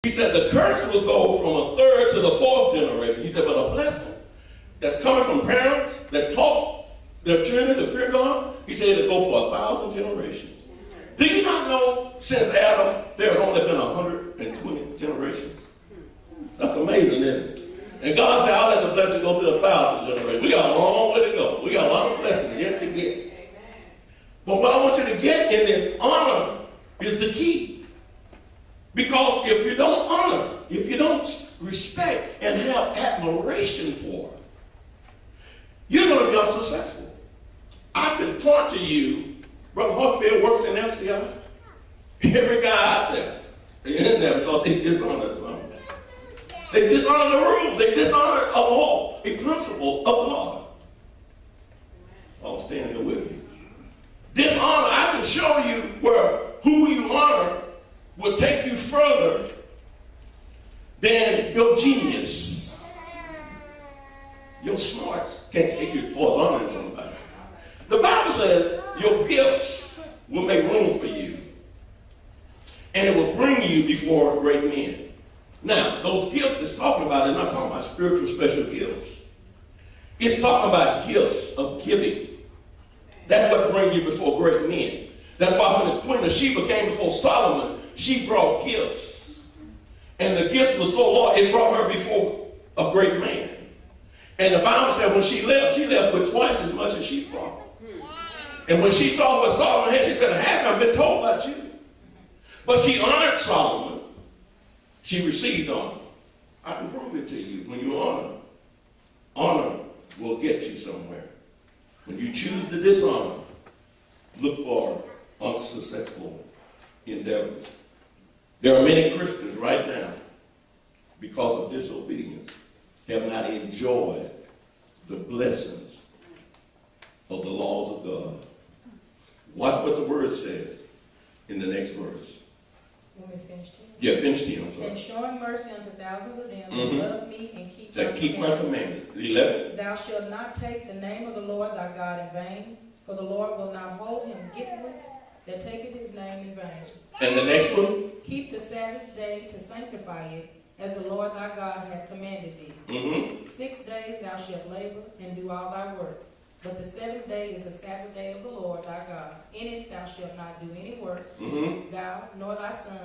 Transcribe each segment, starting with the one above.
He said the curse will go from a third to the fourth generation. He said, but a blessing that's coming from parents that taught their children to fear God, he said it'll go for 1,000 generations. Do you not know since Adam, there's only been 120 generations? That's amazing, isn't it? And God said, I'll let the blessing go to 1,000 generations. We got a long way to go. We got a lot of blessings yet to get. But what I want you to get in this honor is the key. Because if you don't honor, if you don't respect and have admiration for it, you're going to be unsuccessful. I can point to you, Brother Hartfield works in FCI. Every guy out there is in there because they dishonored something. They dishonor the rule. They dishonor a law, a principle of God. I'll stand here with me. Dishonor, I can show you where who you honor will take you further than your genius. Your smarts can't take you as far as honoring somebody. The Bible says your gifts will make room for you. And it will bring you before great men. Now, those gifts it's talking about, it's not talking about spiritual special gifts. It's talking about gifts of giving. That's what brings you before great men. That's why when the Queen of Sheba came before Solomon, she brought gifts. And the gifts were so large, it brought her before a great man. And the Bible said when she left with twice as much as she brought. And when she saw what Solomon had, she said, I haven't been told about you. But she honored Solomon. She received honor. I can prove it to you. When you honor will get you somewhere. When you choose to dishonor, look for unsuccessful endeavors. There are many Christians right now, because of disobedience, have not enjoyed the blessings of the laws of God. Watch what the word says in the next verse. When we finish 10? Yeah, finish 10, I'm sorry. And showing mercy unto thousands of them that love me and keep my commandment. 11. Thou shalt not take the name of the Lord thy God in vain, for the Lord will not hold him guiltless that taketh his name in vain. And the next one? Keep the Sabbath day to sanctify it, as the Lord thy God hath commanded thee. 6 days thou shalt labor and do all thy work. But the seventh day is the Sabbath day of the Lord thy God. In it thou shalt not do any work, thou, nor thy son,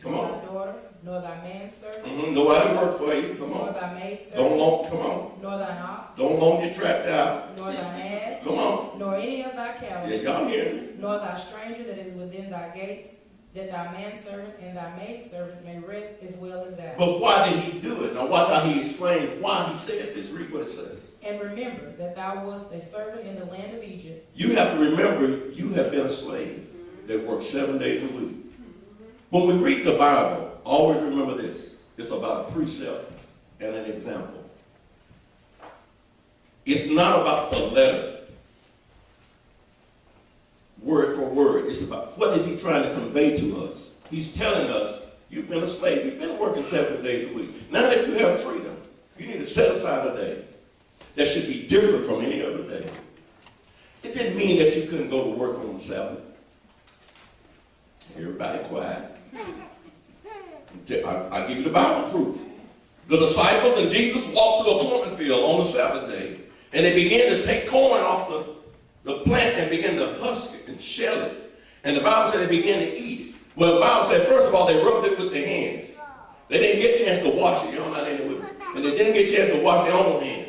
nor thy daughter, nor thy manservant. Nobody work for you. Come on. Nor thy maidservant. Come on. Nor thine ox. Don't loan your trapped out. Nor thine ass. Come on. Nor any of thy cattle. Yeah, y'all hear me. Nor thy stranger that is within thy gates, that thy manservant and thy maidservant may rest as well as thou. But why did he do it? Now watch how he explains why he said this. Read what it says. And remember that thou wast a servant in the land of Egypt. You have to remember you have been a slave that worked 7 days a week. When we read the Bible, always remember this. It's about a precept and an example. It's not about the letter, word for word. It's about what is he trying to convey to us. He's telling us, you've been a slave. You've been working 7 days a week. Now that you have freedom, you need to set aside a day that should be different from any other day. It didn't mean that you couldn't go to work on the Sabbath. Everybody quiet. I'll give you the Bible proof. The disciples and Jesus walked through a cornfield on the Sabbath day, and they began to take corn off the plant and began to husk it and shell it. And the Bible said they began to eat it. Well, the Bible said, first of all, they rubbed it with their hands. They didn't get a chance to wash it. Y'all not in there with me. And they didn't get a chance to wash their own hands.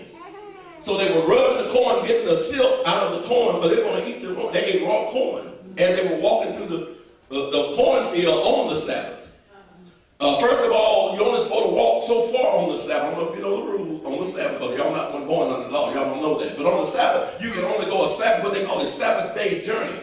So they were rubbing the corn, getting the silk out of the corn, because they were going to eat the corn. They ate raw corn as they were walking through the cornfield on the Sabbath. First of all, you're only supposed to walk so far on the Sabbath. I don't know if you know the rules on the Sabbath, because y'all not born under the law. Y'all don't know that. But on the Sabbath, you can only go a Sabbath, what they call a Sabbath day journey.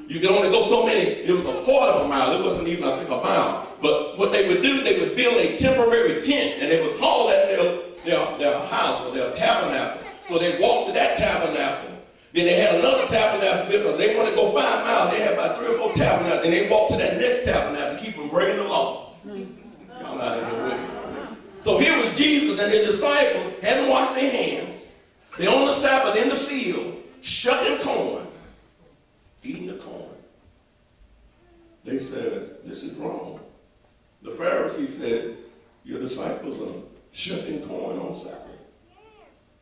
You can only go so many. It was a quarter of a mile. It wasn't even, I think, a mile. But what they would do, they would build a temporary tent, and they would call that their house or their tabernacle. So they walked to that tabernacle. Then they had another tabernacle because they wanted to go 5 miles. They had about 3 or 4 tabernacles. And they walked to that next tabernacle to keep from breaking the law. Y'all not in there with me. So here was Jesus and his disciples hadn't washed their hands. They're on the Sabbath in the field, shucking corn, eating the corn. They said, this is wrong. The Pharisees said, your disciples are shucking corn on Sabbath.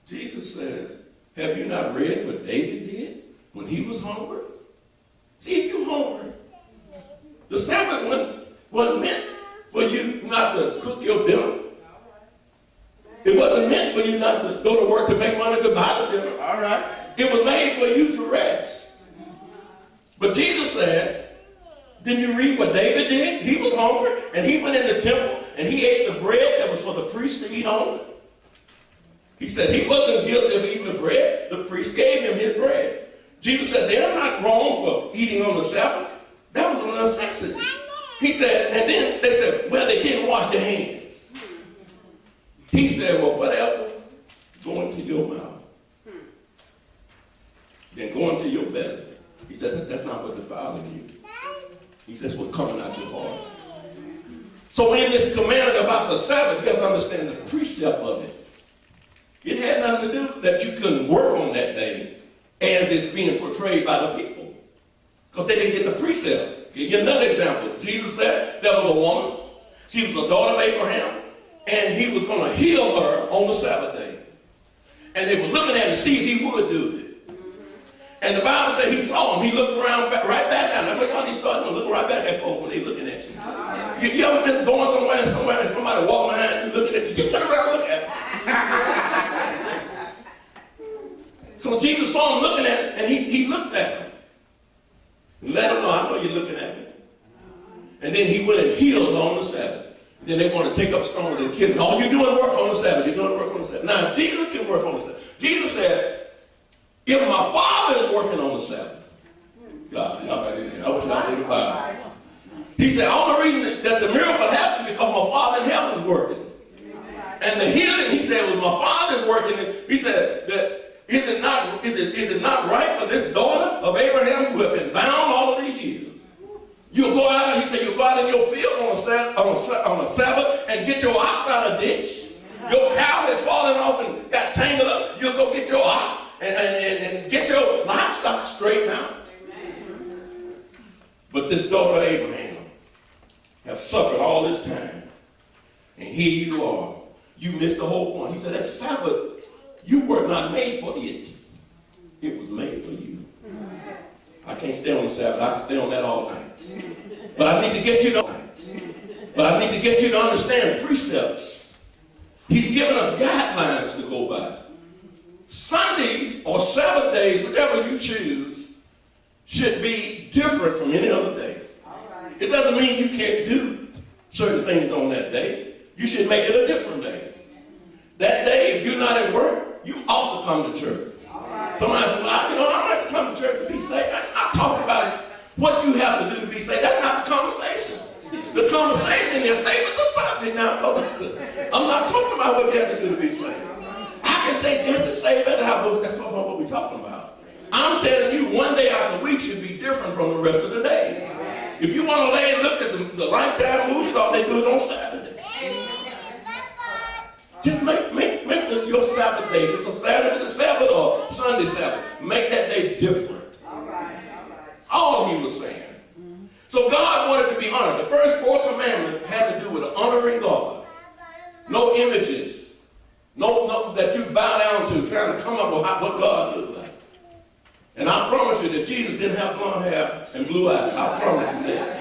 Jesus says, have you not read what David did when he was hungry? See, if you're hungry, the Sabbath wasn't meant for you not to cook your dinner. It wasn't meant for you not to go to work to make money to buy the dinner. All right. It was made for you to rest. But Jesus said, didn't you read what David did? He was hungry, and he went in the temple, and he ate the bread that was for the priest to eat on. He said he wasn't guilty of eating the bread. The priest gave him his bread. Jesus said, they're not wrong for eating on the Sabbath. That was a necessity. He said, and then they said, well, they didn't wash their hands. He said, well, whatever, go into your mouth. Then go into your belly. He said, that's not what defiling you. He says, what's coming out your heart. So in this commandment about the Sabbath, you have to understand the precept of it. It had nothing to do that you couldn't work on that day as it's being portrayed by the people. Because they didn't get the precept. Give you another example. Jesus said there was a woman. She was a daughter of Abraham. And he was going to heal her on the Sabbath day. And they were looking at him to see if he would do it. And the Bible said he saw him. He looked around right back at him. Look how they started to look right back at folks when they're looking at you. You ever been going somewhere and somebody walking behind you looking at you? Just turn around and look at him. So Jesus saw him looking at him, and he looked at him. And let him know, I know you're looking at me. And then he went and healed on the Sabbath. Then they want to take up stones and kill him. Oh, you're doing work on the Sabbath. You're doing work on the Sabbath. Now, Jesus can work on the Sabbath. Jesus said, if my Father is working on the Sabbath, God, I wish I knew the Bible. He said, all the reason that the miracle happened because my Father in heaven is working. And the healing, he said, was my Father's working. He said that is it not right for this daughter of Abraham who have been bound all of these years? You'll go out, he said, you'll go out in your field on a Sabbath and get your ox out of the ditch. Your cow that's fallen off and got tangled up, you'll go get your ox and get your livestock straightened out. But this daughter of Abraham have suffered all this time. And here you are. You missed the whole point. He said, that Sabbath, you were not made for it. It was made for you. I can't stay on the Sabbath. I can stay on that all night. But I need to get you to understand precepts. He's given us guidelines to go by. Sundays or Sabbath days, whichever you choose, should be different from any other day. It doesn't mean you can't do certain things on that day. You should make it a different day. That day, if you're not at work, you ought to come to church. Somebody says, well, I'm not to come to church to be saved. I talk about what you have to do to be saved. That's not the conversation. The conversation is, stay with the subject now. I'm not talking about what you have to do to be saved. I can say this is saved at the house. That's not what we're talking about. I'm telling you, one day out of the week should be different from the rest of the days. If you want to lay and look at the Lifetime movie star, they do it on Saturday. Just make your Sabbath day. It's a Saturday Sabbath or Sunday Sabbath. Make that day different. All he was saying. So God wanted to be honored. The first 4 commandments had to do with honoring God. No images. No that you bow down to trying to come up with what God looked like. And I promise you that Jesus didn't have blonde hair and blue eyes. I promise you that.